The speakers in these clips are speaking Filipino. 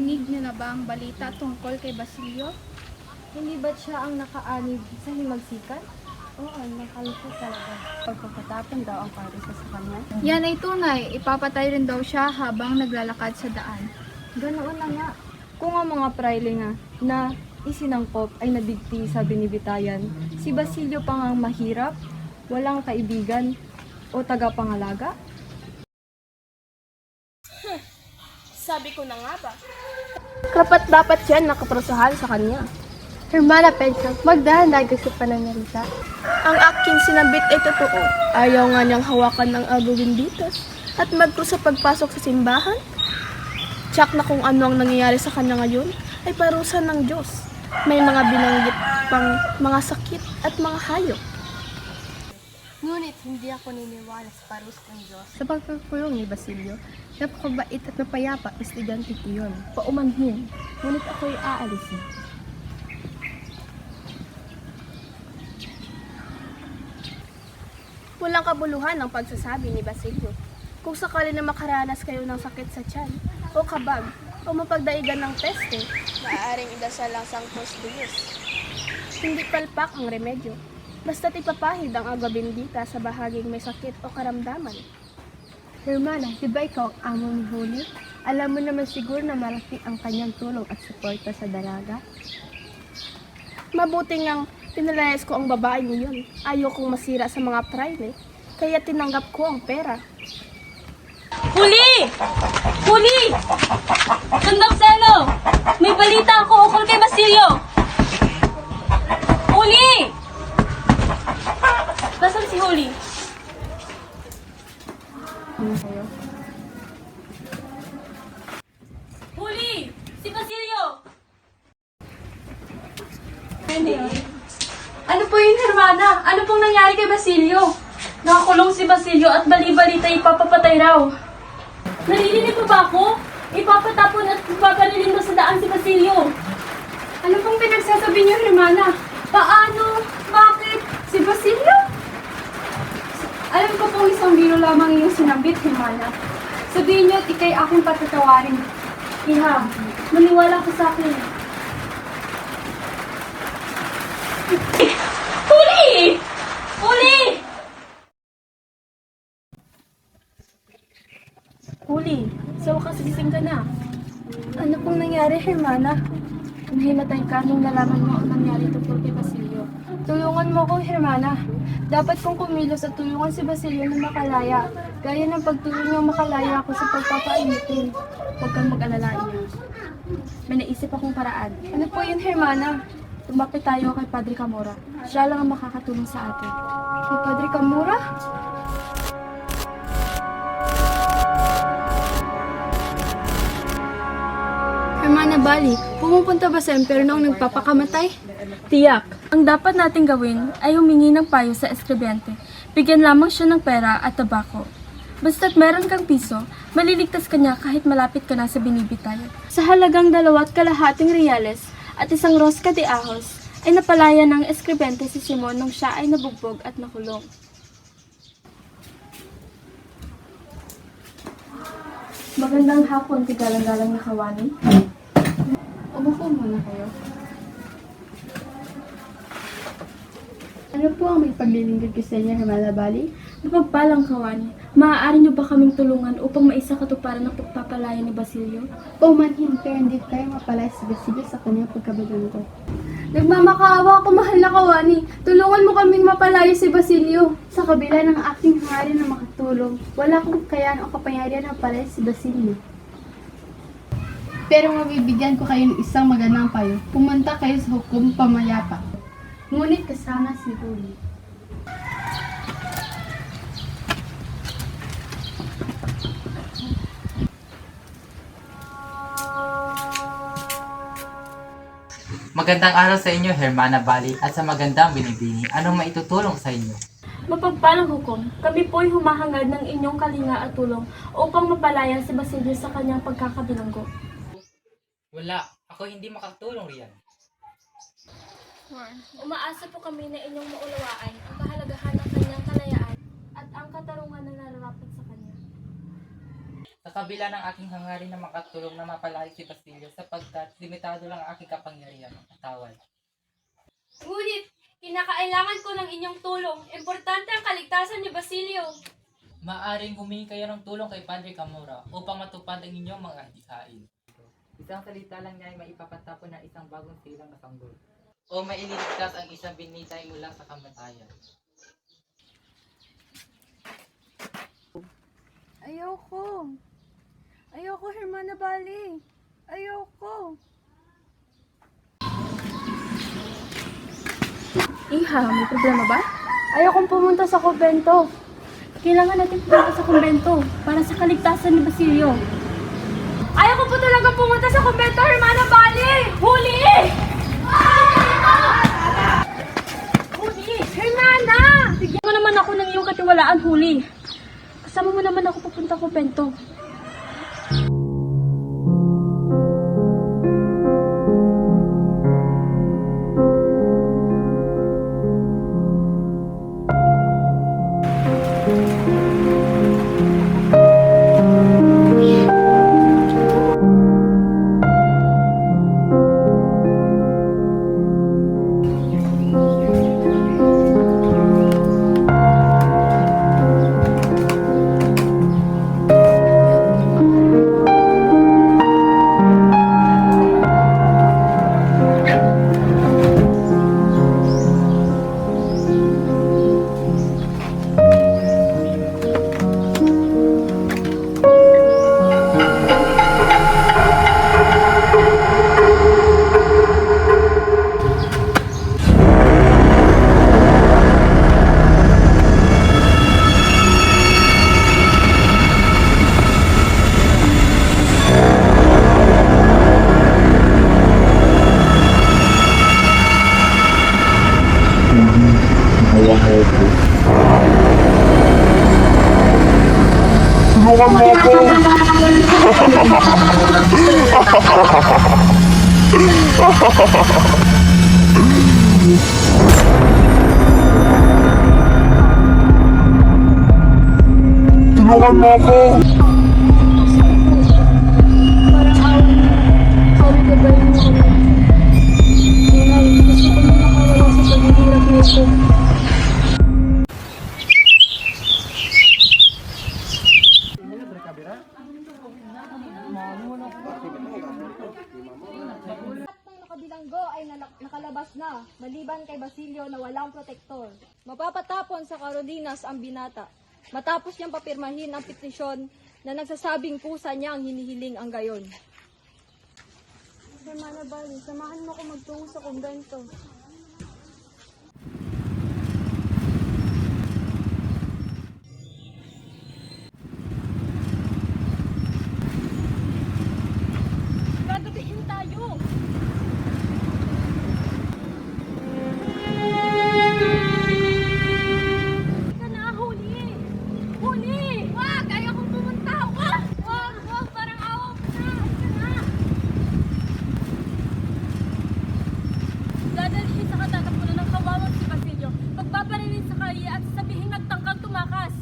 Narinig niyo na ba ang balita tungkol kay Basilio? Hindi ba't siya ang nakaanib sa himagsikan? Oo, nakalungkot talaga. Pagpapatapon daw ang parusa sa kanya. Yan ay tunay, ipapatay rin daw siya habang naglalakad sa daan. Ganoon na nga. Kung ang mga praile nga na isinangkop ay nadigti sa binibitayan, si Basilio pa ngang mahirap, walang kaibigan o tagapangalaga? Sabi ko na nga ba? Kapat dapat yan nakaprosahan sa kanya. Hermana Pedro, magdahan-dahan sa pananalita. Ang aking sinabit ay totoo. Ayaw nga niyang hawakan ng agawin dito at magkrusa pagpasok sa simbahan. Tsak na kung ano ang nangyayari sa kanya ngayon ay parusa ng Diyos. May mga binanggit pang mga sakit at mga hayop. Ngunit hindi ako niniwala sa parusa ng Diyos. Sa pagkakulong ni Basilio, napakabait at mapayapa estudyante iyon. Paumanhin, ngunit ako'y aalisin. Walang kabuluhan ang pagsasabi ni Basilio. Kung sakali na makaranas kayo ng sakit sa tiyan, o kabag, o mapagdaigan ng peste, maaaring idasal lang Sanctus Deus. Hindi palpak ang remedyo, basta't ipapahid ang agwa bendita sa bahaging may sakit o karamdaman. Hermana, di ba ikaw ang amo ni Holy? Alam mo naman siguro na malaki ang kanyang tulong at suporta sa dalaga. Mabuti ngang pinalayas ko ang babae niyon. Ayokong masira sa mga praile, kaya tinanggap ko ang pera. Huli! Huli! Sandakseno! May balita ako ukol kay Basilio! Huli! Nasaan si Huli? Huli! Si Basilio! Ano po yun, Hermana? Ano pong nangyari kay Basilio? Nakakulong si Basilio at bali-balita ipapapatay raw. Naririnig po ba ako? Ipapatapon at ipapalilin sa daan si Basilio. Ano pong pinagsasabi niyo, Hermana? Paano? Bakit? Si Basilio? Alam ko pong isang biro lamang iyong sinambit, Hermana. Sabihin niyo at ikay aking patatawarin. Ihab, maniwala ko sa akin. Huli! Huli! Huli, sa wakas gising ka na. Ano pong nangyari, Hermana? Nahimatay ka nung nalaman mo ang nangyari tungkol kay Basilio. Tulungan mo ko, Hermana. Dapat kong kumilos at tulungan si Basilio na makalaya. Gaya ng pagtulong niya makalaya ako sa pagpapainitin. Huwag kang mag-alala niya. May naisip akong paraan. Ano po yun, Hermana? Lumapit tayo kay Padre Camora. Siya lang ang makakatulong sa atin. Kay Padre Camora? Hermana Bali, pumupunta ba sa emperor noong nagpapakamatay? Tiyak, ang dapat nating gawin ay humingi ng payo sa eskribente. Bigyan lamang siya ng pera at tabako. Basta't meron kang piso, maliligtas ka niya kahit malapit ka na sa binibitayan. Sa halagang 2.5 reales at isang rosca de ahos, ay napalaya ng eskribente si Simon nung siya ay nabugbog at nakulong. Magandang hapon, tigalang-galang na kawani. Umupo muna kayo. Ano po ang may paglilingkod ko sa inyo, Hermana Bali? Mapagpalang kawani, maaari niyo ba kaming tulungan upang maisa katuparan ng pagpapalaya ni Basilio? Paumanhin, pero hindi kayo mapalaya si Basilio sa kanyang pagkabalungkot. Nagmamakaawa ako, mahal na kawani. Tulungan mo kaming mapalaya si Basilio. Sa kabila ng aking hangarin na makatulong, wala akong kakayahan o kapangyarihan na palaya si Basilio. Pero mabibigyan ko kayo ng isang magandang payo. Pumunta kayo sa hukom pamayapa. Ngunit kasama si Huli. Magandang araw sa inyo, Hermana Bali, at sa magandang binibini. Anong maitutulong sa inyo? Mapagpalang hukom, kami po'y humahangad ng inyong kalinga at tulong upang mapalaya si Basilio sa kanyang pagkakabilanggo. Wala. Ako hindi makatulong riyan. Umaasa po kami na inyong maulawaan ang kahalagahan ng kanyang kalayaan at ang katarungan na nararapat sa kanya. Sa Sa kabila ng aking hangarin na makatulong na mapalaya si Basilio sapagkat limitado lang ang aking kapangyarihan ng katawan. Ngunit, kinakailangan ko ng inyong tulong. Importante ang kaligtasan ni Basilio. Maaring humingi kayo ng tulong kay Padre Camora upang matupad ang inyong mga hikain. Isang salita lang niya ay maipapatapon ng isang bagong silang na sanggol. O maililigtas ang isang binitay mula sa kamatayan. Ayoko. Ayoko, Hermana Bali. Ayoko. Iha, may problema ba? Ayokong pumunta sa kumbento. Kailangan natin pumunta sa kumbento para sa kaligtasan ni Basilio. Ayaw ko po talaga pumunta sa kumbento, Hermana Bali! Huli! Huli! Hermana! Bigyan mo naman ako ng iyong katiwalaan, Huli. Kasama mo naman ako pupunta sa kumbento. Nakabilanggo ay nakalabas na, maliban kay Basilio na walang protektor. Mapapatapon sa Carolinas ang binata. Matapos niyang papirmahin ang petisyon na nagsasabing kusa niya ang hinihiling ang gayon. Hermana Bali, samahan mo ako magtungo sa kumbento. Gagabihin tayo! Ika na, Huli! Huli! Wag! Ayaw kong pumunta! Wag! Wag! Wag! Parang awa ko na! Ika na! Dadalhin sa katatapunan ng kawawang si Basilio. Pagpaparilin sa kalye at sabihin nagtangkang tumakas.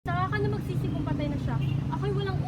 Saka ka na magsisi kung patay na siya. Ako'y walang